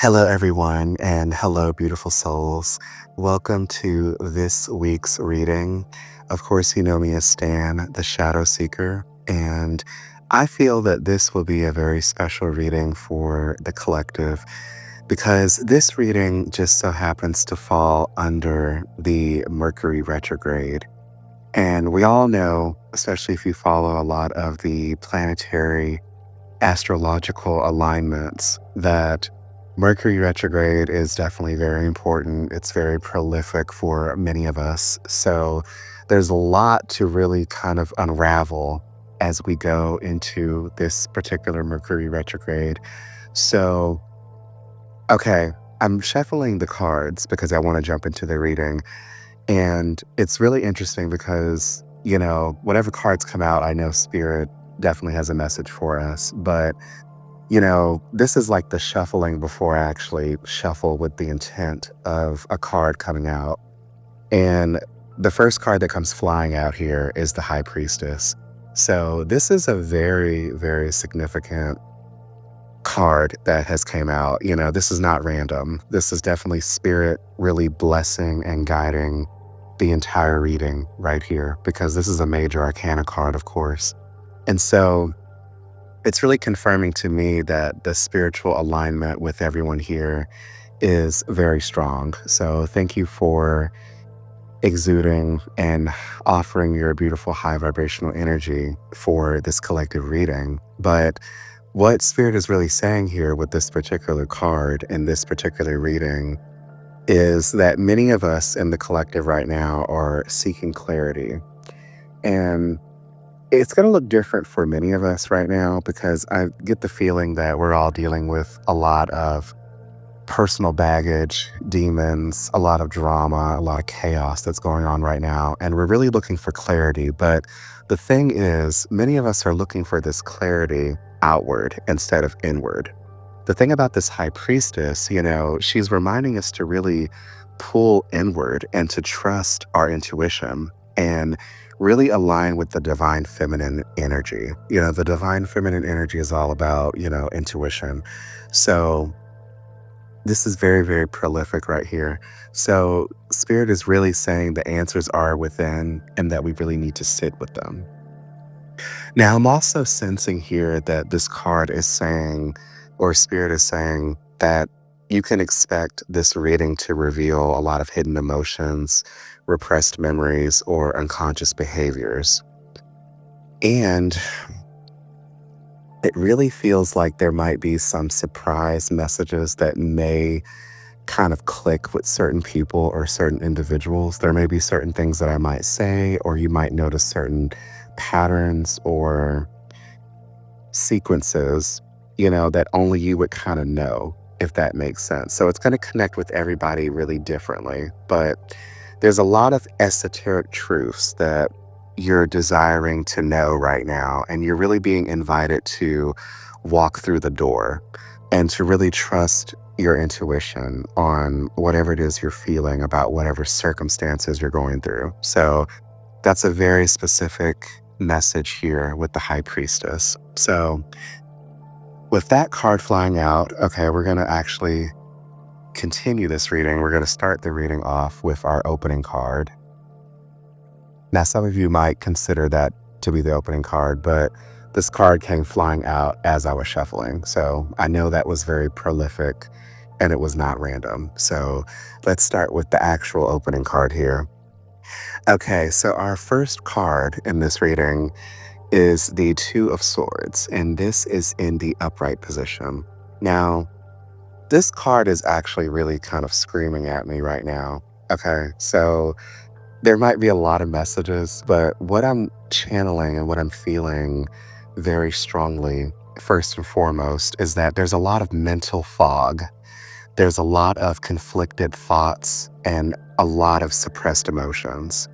Hello, everyone, and hello, beautiful souls. Welcome to this week's reading. Of course, you know me as Stan, the Shadow Seeker, and I feel that this will be a very special reading for the collective because this reading just so happens to fall under the Mercury Retrograde. And we all know, especially if you follow a lot of the planetary astrological alignments, that Mercury retrograde is definitely very important. It's very prolific for many of us. So there's a lot to really kind of unravel as we go into this particular Mercury retrograde. So, okay, I'm shuffling the cards because I want to jump into the reading. And it's really interesting because, whatever cards come out, I know Spirit definitely has a message for us. But this is like the shuffling before I actually shuffle with the intent of a card coming out. And the first card that comes flying out here is the High Priestess. So this is a very, very significant card that has came out. This is not random. This is definitely Spirit really blessing and guiding the entire reading right here, because this is a major arcana card, of course. And so it's really confirming to me that the spiritual alignment with everyone here is very strong. So thank you for exuding and offering your beautiful high vibrational energy for this collective reading. But what Spirit is really saying here with this particular card and this particular reading is that many of us in the collective right now are seeking clarity. And it's going to look different for many of us right now because I get the feeling that we're all dealing with a lot of personal baggage, demons, a lot of drama, a lot of chaos that's going on right now. And we're really looking for clarity. But the thing is, many of us are looking for this clarity outward instead of inward. The thing about this high priestess, she's reminding us to really pull inward and to trust our intuition and really align with the divine feminine energy. The divine feminine energy is all about, intuition. So this is very, very prolific right here. So Spirit is really saying the answers are within and that we really need to sit with them. Now, I'm also sensing here that this card is saying, or Spirit is saying, that you can expect this reading to reveal a lot of hidden emotions, repressed memories, or unconscious behaviors. And it really feels like there might be some surprise messages that may kind of click with certain people or certain individuals. There may be certain things that I might say, or you might notice certain patterns or sequences, that only you would kind of know, if that makes sense. So it's going to connect with everybody really differently. But there's a lot of esoteric truths that you're desiring to know right now. And you're really being invited to walk through the door and to really trust your intuition on whatever it is you're feeling about whatever circumstances you're going through. So that's a very specific message here with the High Priestess. So with that card flying out, okay, we're going to actually continue this reading. We're going to start the reading off with our opening card. Now, some of you might consider that to be the opening card, but this card came flying out as I was shuffling. So I know that was very prolific and it was not random. So let's start with the actual opening card here. Okay, so our first card in this reading is the Two of Swords, and this is in the upright position. Now, this card is actually really kind of screaming at me right now. Okay, so there might be a lot of messages, but what I'm channeling and what I'm feeling very strongly, first and foremost, is that there's a lot of mental fog. There's a lot of conflicted thoughts and a lot of suppressed emotions.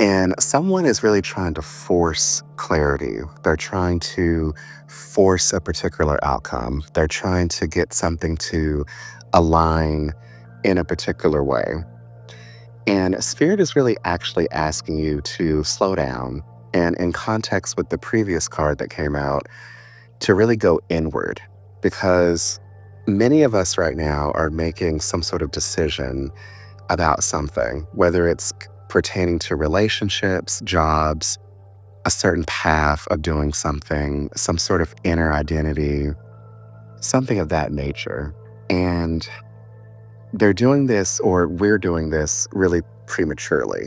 And someone is really trying to force clarity. They're trying to force a particular outcome. They're trying to get something to align in a particular way. And Spirit is really actually asking you to slow down. And in context with the previous card that came out, to really go inward. Because Many of us right now are making some sort of decision about something, whether it's pertaining to relationships, jobs, a certain path of doing something, some sort of inner identity, something of that nature. And they're doing this, or we're doing this really prematurely.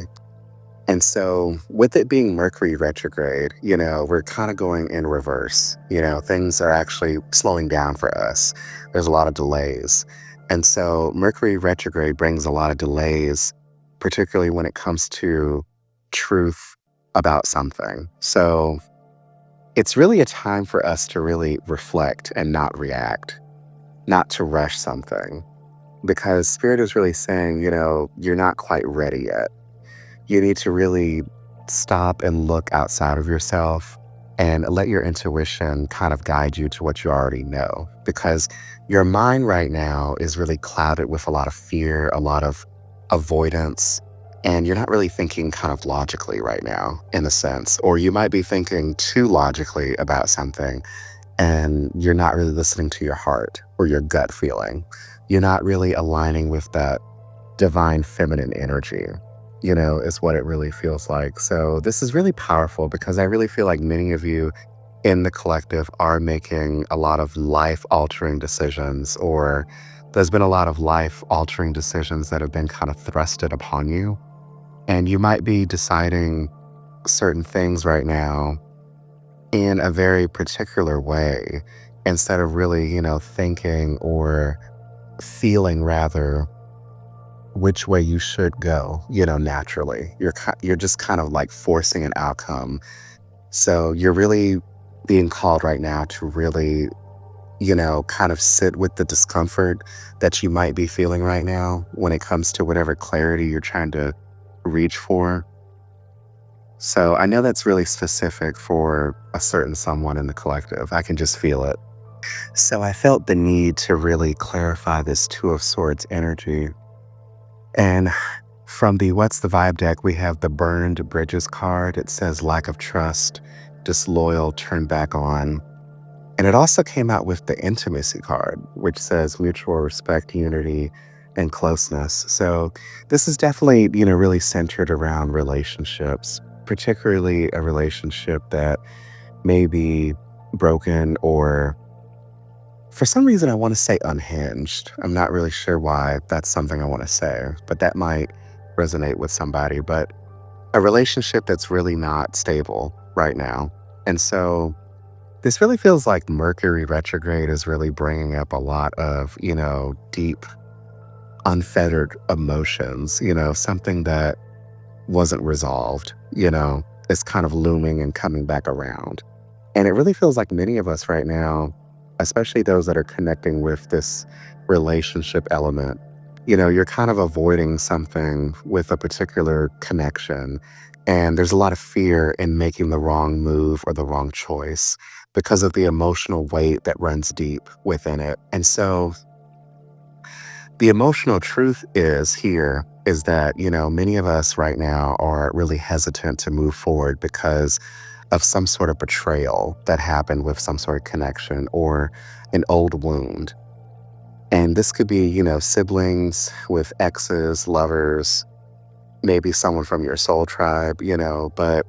And so, with it being Mercury retrograde, we're kind of going in reverse. Things are actually slowing down for us. There's a lot of delays. And so, Mercury retrograde brings a lot of delays, particularly when it comes to truth about something. So, it's really a time for us to really reflect and not react, not to rush something, because Spirit is really saying, you're not quite ready yet. You need to really stop and look outside of yourself and let your intuition kind of guide you to what you already know. Because your mind right now is really clouded with a lot of fear, a lot of avoidance, and you're not really thinking kind of logically right now, in a sense. Or you might be thinking too logically about something and you're not really listening to your heart or your gut feeling. You're not really aligning with that divine feminine energy, is what it really feels like. So this is really powerful because I really feel like many of you in the collective are making a lot of life altering decisions, or there's been a lot of life altering decisions that have been kind of thrusted upon you. And you might be deciding certain things right now in a very particular way instead of really, thinking or feeling rather which way you should go, naturally. You're just kind of like forcing an outcome. So you're really being called right now to really, kind of sit with the discomfort that you might be feeling right now when it comes to whatever clarity you're trying to reach for. So I know that's really specific for a certain someone in the collective. I can just feel it. So I felt the need to really clarify this Two of Swords energy. And from the What's the Vibe deck, we have the Burned Bridges card. It says lack of trust, disloyal, turn back on. And it also came out with the Intimacy card, which says mutual respect, unity, and closeness. So this is definitely, really centered around relationships, particularly a relationship that may be broken, or for some reason I want to say unhinged. I'm not really sure why that's something I want to say, but that might resonate with somebody. But a relationship that's really not stable right now. And so this really feels like Mercury retrograde is really bringing up a lot of, deep, unfettered emotions, something that wasn't resolved, is kind of looming and coming back around. And it really feels like many of us right now, especially those that are connecting with this relationship element, you're kind of avoiding something with a particular connection. And there's a lot of fear in making the wrong move or the wrong choice because of the emotional weight that runs deep within it. And so the emotional truth is that, many of us right now are really hesitant to move forward because of some sort of betrayal that happened with some sort of connection or an old wound. And this could be, siblings with exes, lovers, maybe someone from your soul tribe, but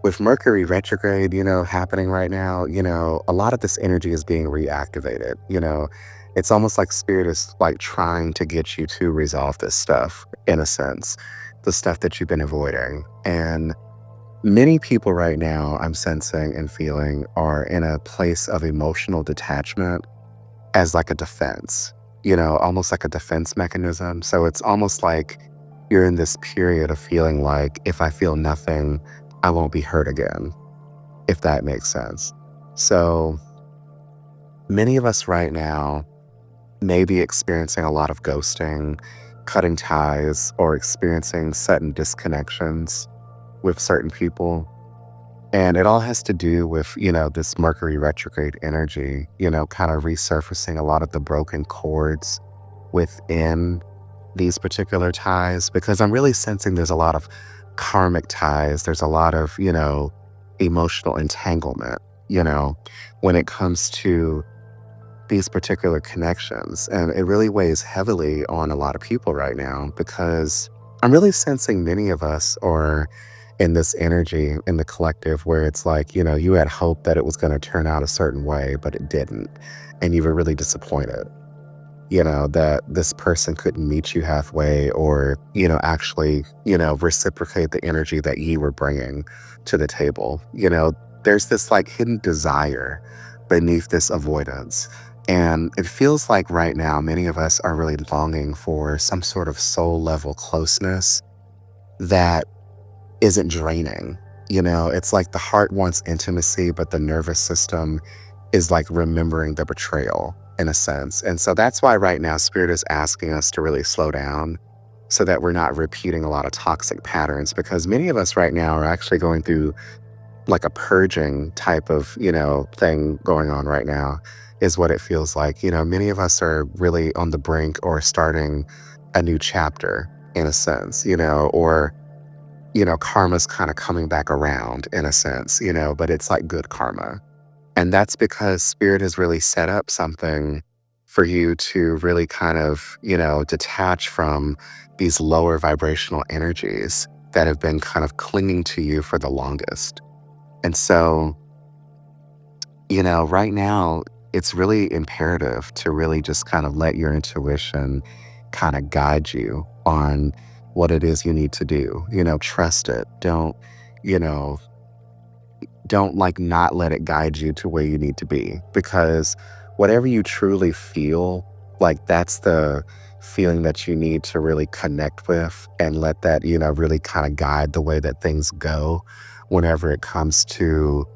with Mercury retrograde, happening right now, a lot of this energy is being reactivated. It's almost like spirit is like trying to get you to resolve this stuff, in a sense, the stuff that you've been avoiding. And many people right now, I'm sensing and feeling, are in a place of emotional detachment as like a defense, almost like a defense mechanism. So it's almost like you're in this period of feeling like if I feel nothing, I won't be hurt again, if that makes sense. So many of us right now may be experiencing a lot of ghosting, cutting ties, or experiencing sudden disconnections with certain people. And it all has to do with, this Mercury retrograde energy, kind of resurfacing a lot of the broken chords within these particular ties, because I'm really sensing there's a lot of karmic ties. There's a lot of, emotional entanglement, when it comes to these particular connections. And it really weighs heavily on a lot of people right now because I'm really sensing many of us are in this energy in the collective where it's like, you had hope that it was going to turn out a certain way, but it didn't. And you were really disappointed, that this person couldn't meet you halfway or, actually, reciprocate the energy that you were bringing to the table. There's this like hidden desire beneath this avoidance. And it feels like right now, many of us are really longing for some sort of soul level closeness that isn't draining. It's like the heart wants intimacy, but the nervous system is like remembering the betrayal in a sense. And so that's why right now spirit is asking us to really slow down so that we're not repeating a lot of toxic patterns because many of us right now are actually going through like a purging type of, thing going on right now is what it feels like. Many of us are really on the brink or starting a new chapter in a sense, or karma's kind of coming back around in a sense, but it's like good karma. And that's because spirit has really set up something for you to really kind of, detach from these lower vibrational energies that have been kind of clinging to you for the longest. And so, right now, it's really imperative to really just kind of let your intuition kind of guide you on what it is you need to do. Trust it. You know, don't like not let it guide you to where you need to be because whatever you truly feel, like that's the feeling that you need to really connect with and let that, really kind of guide the way that things go whenever it comes to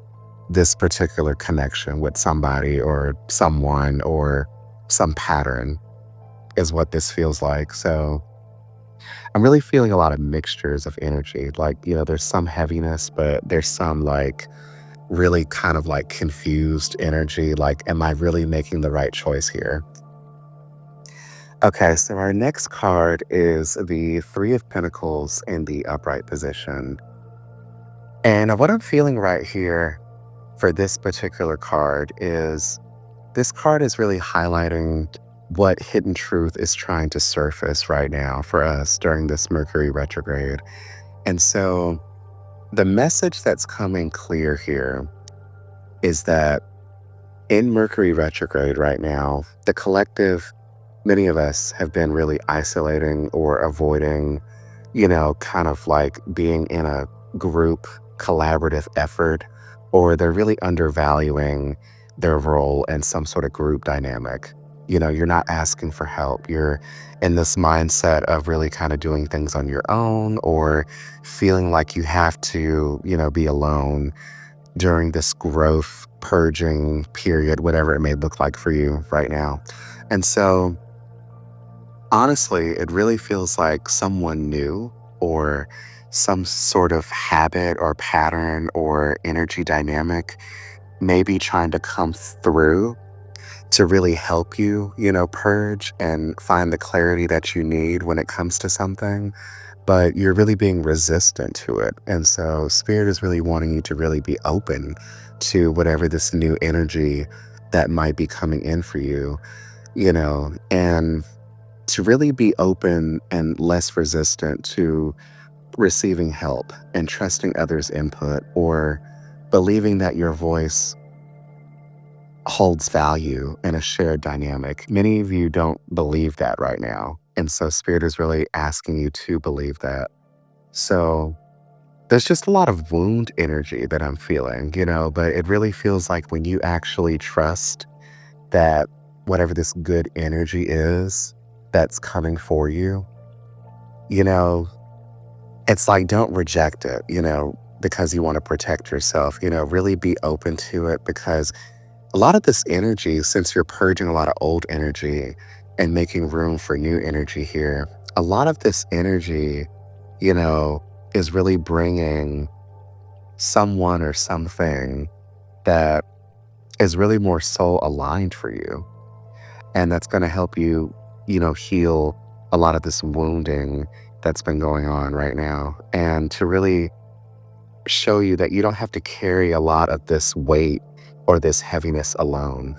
this particular connection with somebody or someone or some pattern is what this feels like. So I'm really feeling a lot of mixtures of energy. Like, there's some heaviness, but there's some like really kind of like confused energy. Like, am I really making the right choice here? Okay, so our next card is the Three of Pentacles in the upright position. And what I'm feeling right here for this particular card is this card is really highlighting what hidden truth is trying to surface right now for us during this Mercury retrograde. And so the message that's coming clear here is that in Mercury retrograde right now, the collective, many of us have been really isolating or avoiding, kind of like being in a group collaborative effort, or they're really undervaluing their role in some sort of group dynamic. You're not asking for help. You're in this mindset of really kind of doing things on your own or feeling like you have to, be alone during this growth purging period, whatever it may look like for you right now. And so, honestly, it really feels like someone new or some sort of habit or pattern or energy dynamic may be trying to come through to really help you, purge and find the clarity that you need when it comes to something, but you're really being resistant to it. And so spirit is really wanting you to really be open to whatever this new energy that might be coming in for you, and to really be open and less resistant to receiving help and trusting others' input or believing that your voice holds value in a shared dynamic. Many of you don't believe that right now. And so spirit is really asking you to believe that. So there's just a lot of wound energy that I'm feeling, but it really feels like when you actually trust that whatever this good energy is that's coming for you, you know, it's like don't reject it, because you want to protect yourself, really be open to it because a lot of this energy, since you're purging a lot of old energy and making room for new energy here, a lot of this energy, you know, is really bringing someone or something that is really more soul aligned for you. And that's going to help you, heal a lot of this wounding that's been going on right now. And to really show you that you don't have to carry a lot of this weight or this heaviness alone.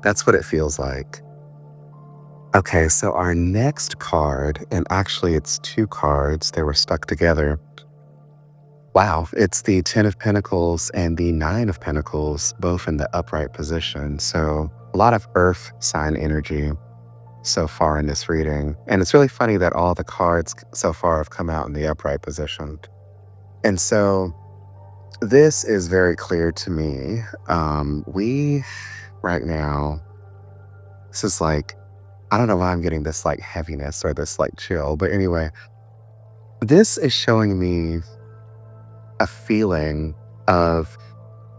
That's what it feels like. Okay, so our next card, and actually it's two cards, they were stuck together. Wow, it's the 10 of Pentacles and the 9 of Pentacles, both in the upright position. So a lot of earth sign energy so far in this reading. And it's really funny that all the cards so far have come out in the upright position. And so this is very clear to me. We right now, this is like, I don't know why I'm getting this like heaviness or this like chill, but anyway, this is showing me a feeling of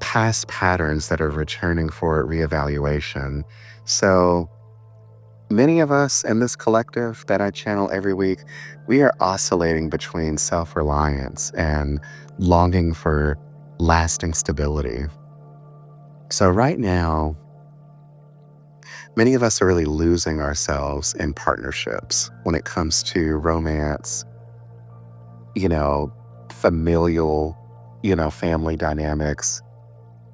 past patterns that are returning for reevaluation. So many of us in this collective that I channel every week, we are oscillating between self reliance and longing for lasting stability. So, right now, many of us are really losing ourselves in partnerships when it comes to romance, you know, familial, family dynamics.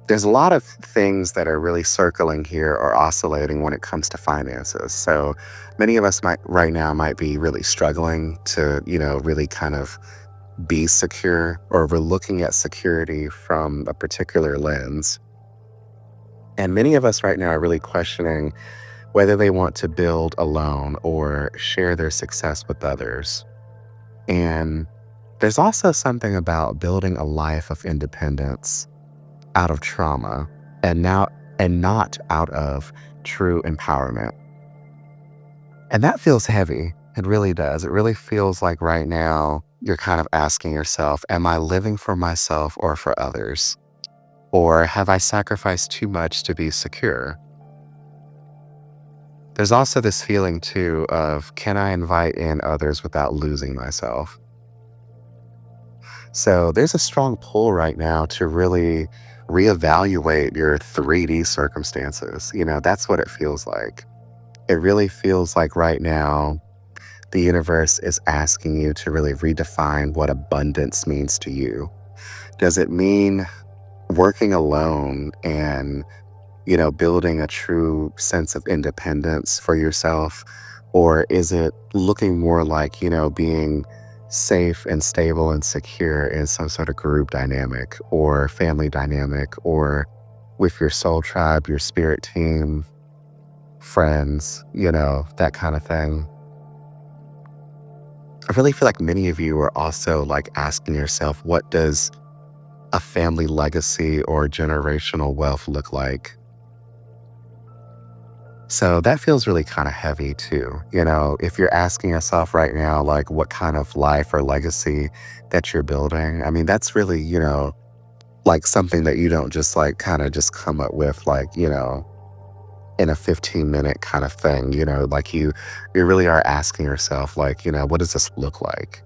There's a lot of things that are really circling here or oscillating when it comes to finances. So many of us might right now might be really struggling to, really kind of be secure, or we're looking at security from a particular lens. And many of us right now are really questioning whether they want to build alone or share their success with others. And there's also something about building a life of independence out of trauma and now and not out of true empowerment. And that feels heavy. It really does. It really feels like right now you're kind of asking yourself, am I living for myself or for others? Or have I sacrificed too much to be secure? There's also this feeling too of, can I invite in others without losing myself? So there's a strong pull right now to really reevaluate your 3D circumstances. That's what it feels like. It really feels like right now the universe is asking you to really redefine what abundance means to you. Does it mean working alone and building a true sense of independence for yourself? Or is it looking more like, being safe and stable and secure in some sort of group dynamic or family dynamic, or with your soul tribe, your spirit team, friends, that kind of thing? I really feel like many of you are also like asking yourself, what does a family legacy or generational wealth look like? So that feels really kind of heavy too. If you're asking yourself right now, like what kind of life or legacy that you're building, I mean, that's really, like something that you don't just like kind of just come up with, like, in a 15-minute kind of thing, like you really are asking yourself, like, what does this look like,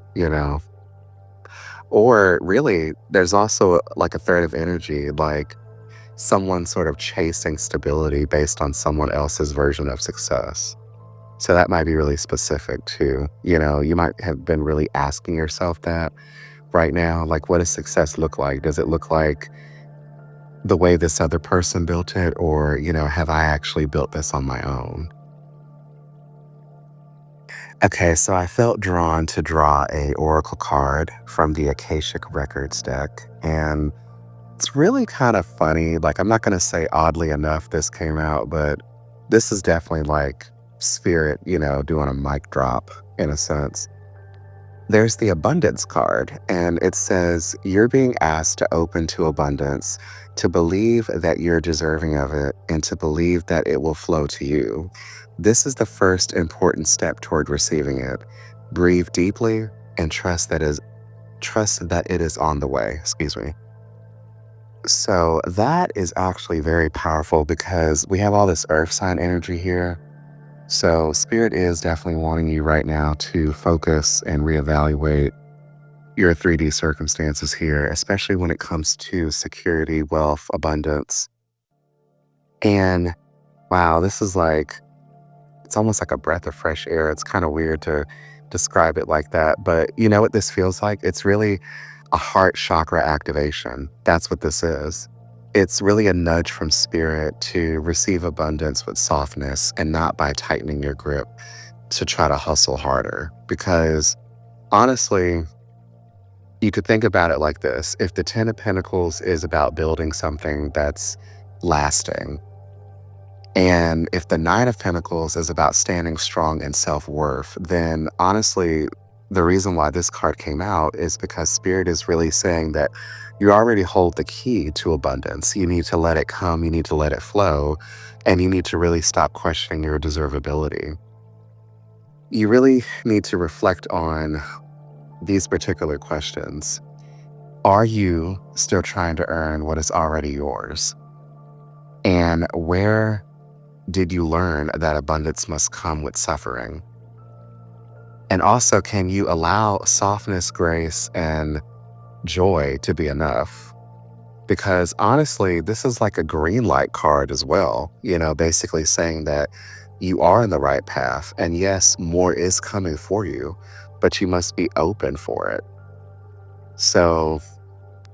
Or really, there's also like a thread of energy, like someone sort of chasing stability based on someone else's version of success. So that might be really specific too. You might have been really asking yourself that right now. Like, what does success look like? Does it look like the way this other person built it? Or, have I actually built this on my own? Okay, so I felt drawn to draw a oracle card from the Akashic Records deck. And it's really kind of funny. Like, I'm not going to say oddly enough this came out, but this is definitely like spirit, doing a mic drop in a sense. There's the abundance card, and it says, you're being asked to open to abundance, to believe that you're deserving of it, and to believe that it will flow to you. This is the first important step toward receiving it. Breathe deeply and trust that it is on the way. Excuse me. So that is actually very powerful because we have all this earth sign energy here. So spirit is definitely wanting you right now to focus and reevaluate your 3D circumstances here, especially when it comes to security, wealth, abundance. And wow, this is like, it's almost like a breath of fresh air. It's kind of weird to describe it like that. But you know what this feels like? It's really a heart chakra activation. That's what this is. It's really a nudge from spirit to receive abundance with softness and not by tightening your grip to try to hustle harder. Because honestly, you could think about it like this: if the 10 of Pentacles is about building something that's lasting, and if the Nine of Pentacles is about standing strong in self worth, then honestly, the reason why this card came out is because Spirit is really saying that you already hold the key to abundance. You need to let it come, you need to let it flow, and you need to really stop questioning your deservability. You really need to reflect on these particular questions. Are you still trying to earn what is already yours? And where did you learn that abundance must come with suffering? And also, can you allow softness, grace, and joy to be enough? Because honestly, this is like a green light card as well, basically saying that you are in the right path. And yes, more is coming for you, but you must be open for it. So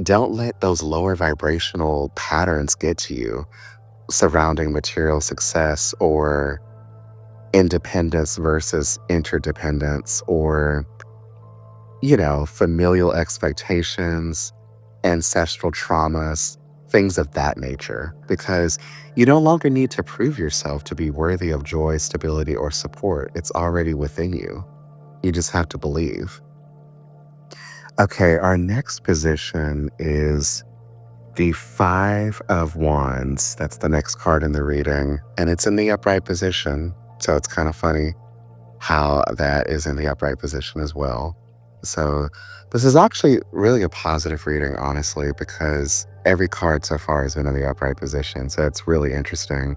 don't let those lower vibrational patterns get to you surrounding material success or independence versus interdependence or, familial expectations, ancestral traumas, things of that nature, because you no longer need to prove yourself to be worthy of joy, stability, or support. It's already within you. You just have to believe. Okay, our next position is the Five of Wands. That's the next card in the reading, and it's in the upright position. So it's kind of funny how that is in the upright position as well. So this is actually really a positive reading, honestly, because every card so far has been in the upright position. So it's really interesting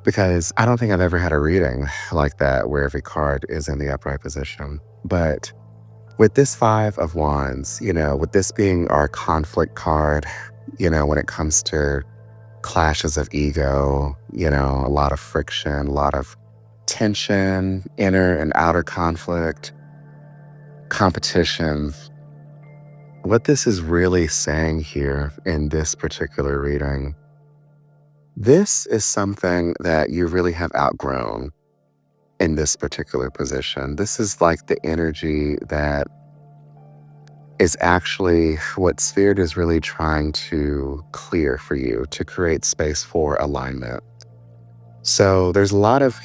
because I don't think I've ever had a reading like that where every card is in the upright position. But with this Five of Wands, with this being our conflict card, when it comes to clashes of ego, a lot of friction, a lot of tension, inner and outer conflict, competition. What this is really saying here in this particular reading, this is something that you really have outgrown in this particular position. This is like the energy that is actually what Spirit is really trying to clear for you to create space for alignment. So there's a lot of,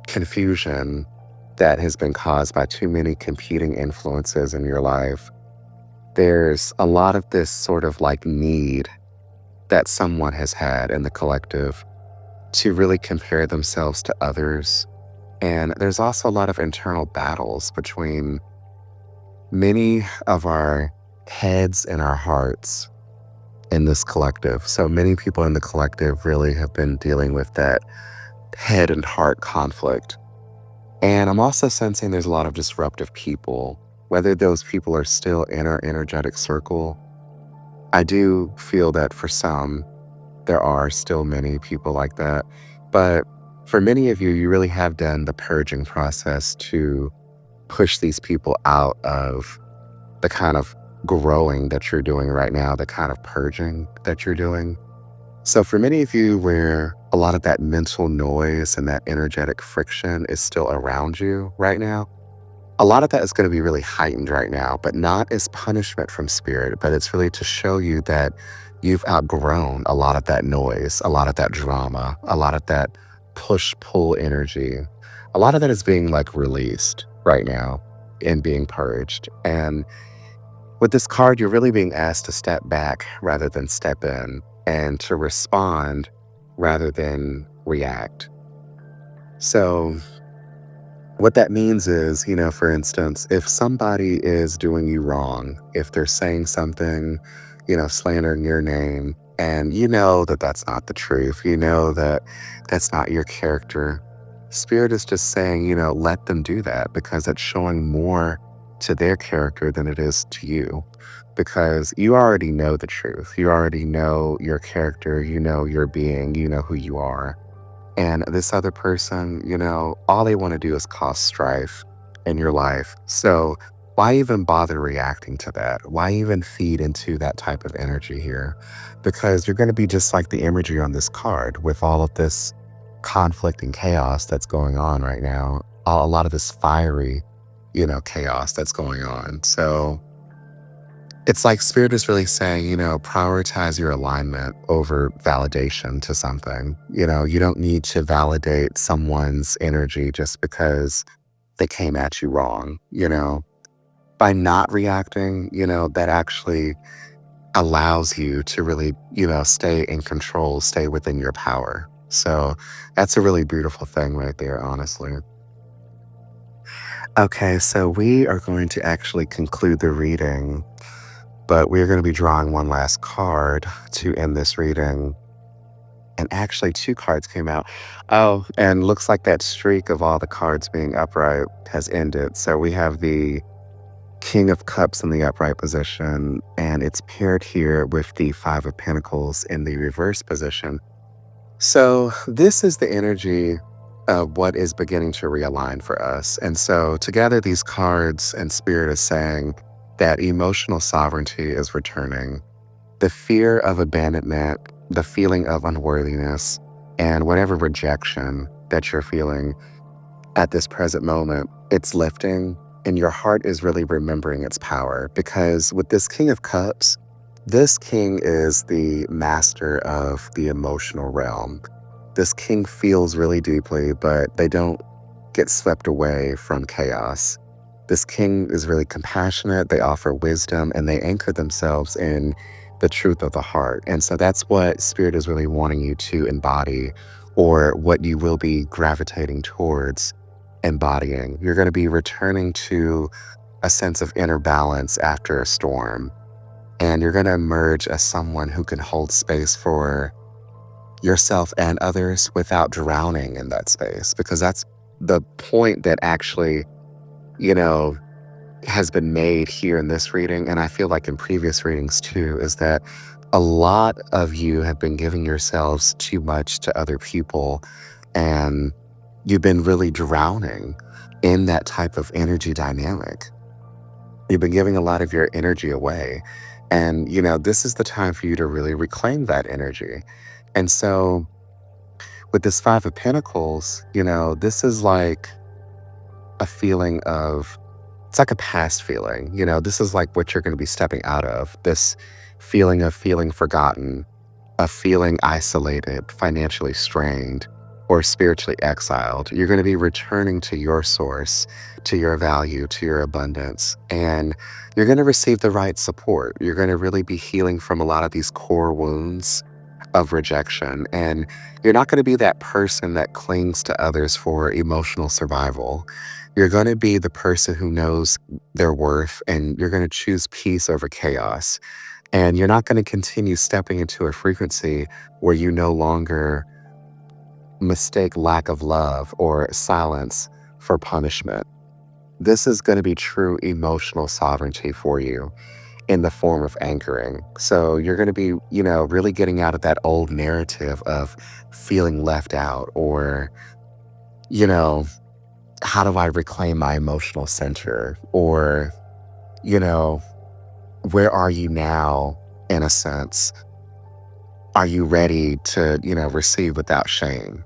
confusion that has been caused by too many competing influences in your life. There's a lot of this sort of like need that someone has had in the collective to really compare themselves to others. And there's also a lot of internal battles between many of our heads and our hearts in this collective. So many people in the collective really have been dealing with that head and heart conflict. And I'm also sensing there's a lot of disruptive people, whether those people are still in our energetic circle. I do feel that for some, there are still many people like that. But for many of you, you really have done the purging process to push these people out of the kind of growing that you're doing right now, the kind of purging that you're doing. So for many of you where a lot of that mental noise and that energetic friction is still around you right now, a lot of that is going to be really heightened right now, but not as punishment from Spirit, but it's really to show you that you've outgrown a lot of that noise, a lot of that drama, a lot of that push pull energy. A lot of that is being like released right now and being purged. And with this card, you're really being asked to step back rather than step in and to respond rather than react. So what that means is, for instance, if somebody is doing you wrong, if they're saying something, slandering your name, and you know that that's not the truth, you know that that's not your character, Spirit is just saying, let them do that because it's showing more to their character than it is to you. Because you already know the truth. You already know your character, you know your being, you know who you are. And this other person, all they want to do is cause strife in your life. So why even bother reacting to that? Why even feed into that type of energy here? Because you're going to be just like the imagery on this card with all of this conflict and chaos that's going on right now, a lot of this fiery, chaos that's going on. So it's like spirit is really saying, prioritize your alignment over validation to something. You don't need to validate someone's energy just because they came at you wrong. By not reacting, that actually allows you to really, stay in control, stay within your power. So that's a really beautiful thing right there, honestly. Okay, so we are going to actually conclude the reading, but we're going to be drawing one last card to end this reading. And actually, two cards came out. Oh, and looks like that streak of all the cards being upright has ended. So we have the King of Cups in the upright position, and it's paired here with the Five of Pentacles in the reverse position. So, this is the energy of what is beginning to realign for us. And so, together, these cards and Spirit is saying that emotional sovereignty is returning. The fear of abandonment, the feeling of unworthiness, and whatever rejection that you're feeling at this present moment, it's lifting and your heart is really remembering its power. Because with this King of Cups, this king is the master of the emotional realm. This king feels really deeply, but they don't get swept away from chaos. This king is really compassionate, they offer wisdom, and they anchor themselves in the truth of the heart. And so that's what Spirit is really wanting you to embody, or what you will be gravitating towards embodying. You're going to be returning to a sense of inner balance after a storm, and you're going to emerge as someone who can hold space for yourself and others without drowning in that space, because that's the point that actually, you know, has been made here in this reading. And I feel like in previous readings too, is that a lot of you have been giving yourselves too much to other people, and you've been really drowning in that type of energy dynamic. You've been giving a lot of your energy away. And, this is the time for you to really reclaim that energy. And so with this Five of Pentacles, this is like a feeling of, it's like a past feeling. This is like what you're going to be stepping out of, this feeling of feeling forgotten, of feeling isolated, financially strained, or spiritually exiled. You're going to be returning to your source, to your value, to your abundance, and you're going to receive the right support. You're going to really be healing from a lot of these core wounds of rejection. And you're not going to be that person that clings to others for emotional survival. You're going to be the person who knows their worth, and you're going to choose peace over chaos. And you're not going to continue stepping into a frequency where you no longer mistake lack of love or silence for punishment. This is going to be true emotional sovereignty for you in the form of anchoring. So you're going to be, really getting out of that old narrative of feeling left out, or, you know, how do I reclaim my emotional center? Or, you know, where are you now, in a sense? Are you ready to, receive without shame,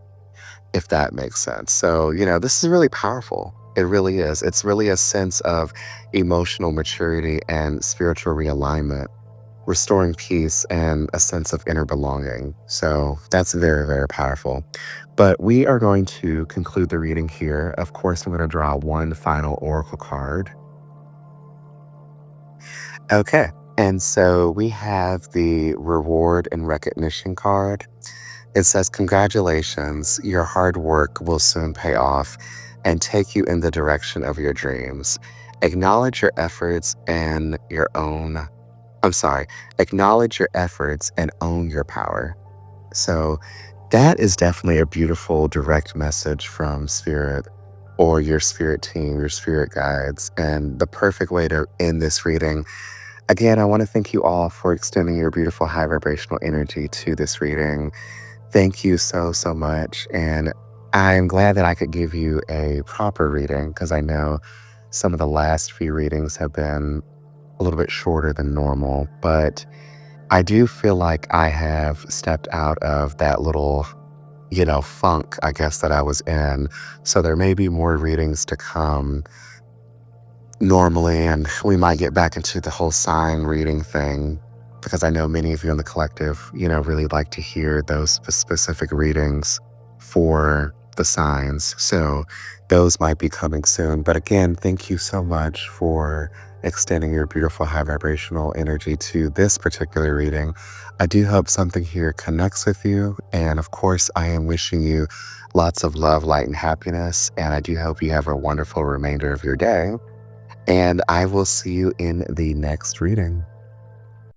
if that makes sense? So, this is really powerful. It really is. It's really a sense of emotional maturity and spiritual realignment, restoring peace and a sense of inner belonging. So that's very, very powerful. But we are going to conclude the reading here. Of course, I'm going to draw one final oracle card. Okay. And so we have the reward and recognition card. It says, congratulations, your hard work will soon pay off and take you in the direction of your dreams. Acknowledge your efforts and your own I'm sorry, acknowledge your efforts and own your power. So that is definitely a beautiful direct message from spirit, or your spirit team, your spirit guides, and the perfect way to end this reading. Again, I want to thank you all for extending your beautiful high vibrational energy to this reading. Thank you so, so much. And I'm glad that I could give you a proper reading, because I know some of the last few readings have been a little bit shorter than normal, but I do feel like I have stepped out of that little, funk, I guess, that I was in. So there may be more readings to come normally, and we might get back into the whole sign reading thing because I know many of you in the collective, really like to hear those specific readings for the signs. So those might be coming soon. But again, thank you so much for extending your beautiful high vibrational energy to this particular reading. I do hope something here connects with you. And of course, I am wishing you lots of love, light, and happiness. And I do hope you have a wonderful remainder of your day. And I will see you in the next reading.